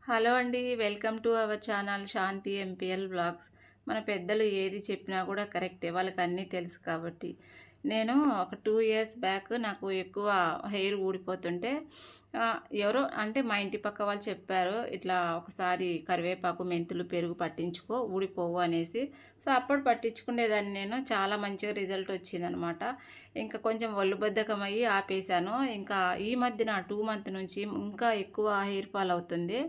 Hello అండి. Welcome to our channel Shanti MPL vlogs. మన పెద్దలు ఏది చెప్పినా కూడా కరెక్టే. వాళ్ళకన్నీ తెలుసు కాబట్టి. నేను ఒక 2 ఇయర్స్ బ్యాక్ నాకు ఎక్కువ హెయిర్ ఊడిపోతుంటే ఎవరో అంటే మా ఇంటి పక్క వాళ్ళు చెప్పారు. ఇట్లా ఒకసారి కరివేపాకు, మెంతులు, పెరుగు పట్టించుకో ఊడిపోవు అనేసి. సో, అప్పుడు పట్టించుకునేదాన్ని నేను. చాలా మంచిగా రిజల్ట్ వచ్చిందనమాట. ఇంకా కొంచెం ఒళ్ళు బద్ధకమయ్యి ఆపేశాను. ఇంకా ఈ మధ్యన 2 మంత్ నుంచి ఇంకా ఎక్కువ హెయిర్ ఫాల్ అవుతుంది.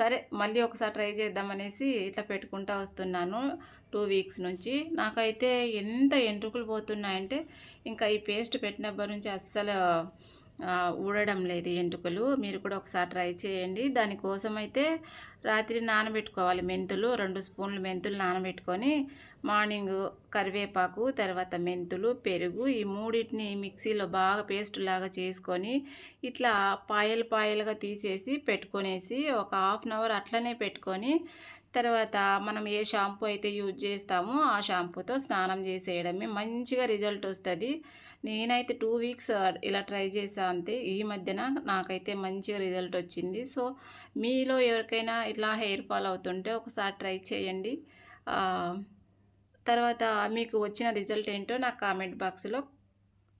సరే మళ్ళీ ఒకసారి ట్రై చేద్దామనేసి ఇట్లా పెట్టుకుంటా వస్తున్నాను 2 వీక్స్ నుంచి. నాకైతే ఎంత ఎంట్రుకలు పోతున్నాయంటే ఇంకా ఈ పేస్ట్ పెట్టినప్పటి నుంచి అస్సలు ఊడడం లేదు ఎంట్రుకలు. మీరు కూడా ఒకసారి ట్రై చేయండి. దానికోసం అయితే రాత్రి నానబెట్టుకోవాలి మెంతులు. 2 స్పూన్లు మెంతులు నానబెట్టుకొని మార్నింగ్ కరివేపాకు, తర్వాత మెంతులు, పెరుగు ఈ మూడింటిని మిక్సీలో బాగా పేస్ట్ లాగా చేసుకొని ఇట్లా పాయలు పాయలుగా తీసేసి పెట్టుకొనేసి ఒక హాఫ్ అన్ అవర్ అట్లనే పెట్టుకొని తర్వాత మనం ఏ షాంపూ అయితే యూజ్ చేస్తామో ఆ షాంపూతో స్నానం చేసేయడమే. మంచిగా రిజల్ట్ వస్తుంది. నేనైతే 2 వీక్స్ ఇలా ట్రై చేసా అంతే. ఈ మధ్యన నాకైతే మంచిగా రిజల్ట్ వచ్చింది. సో, మీలో ఎవరికైనా ఇట్లా హెయిర్ ఫాల్ అవుతుంటే ఒకసారి ట్రై చేయండి. తర్వాత మీకు వచ్చిన రిజల్ట్ ఏంటో నాకు కామెంట్ బాక్స్లో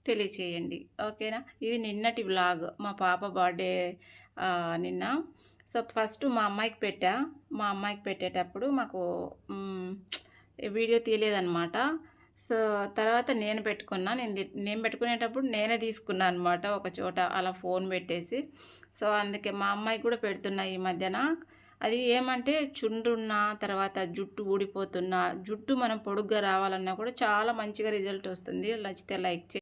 తెలియచేయండి. ఓకేనా. ఇది నిన్నటి వ్లాగ్. మా పాప బర్త్డే నిన్న. సో, ఫస్ట్ మా అమ్మాయికి పెట్టా. మా అమ్మాయికి పెట్టేటప్పుడు మాకు వీడియో తీయలేదన్నమాట. సో, తర్వాత నేను పెట్టుకున్నా. నేను పెట్టుకునేటప్పుడు నేనే తీసుకున్నా అనమాట ఒక చోట అలా ఫోన్ పెట్టేసి. సో, అందుకే మా అమ్మాయికి కూడా పెడుతున్నా ఈ మధ్యన. అది ఏమంటే చుండ్రున్న తర్వాత జుట్టు ఊడిపోతున్న, జుట్టు మనం పొడుగ్గా రావాలన్నా కూడా చాలా మంచిగా రిజల్ట్ వస్తుంది. నచ్చితే లైక్ చేయండి.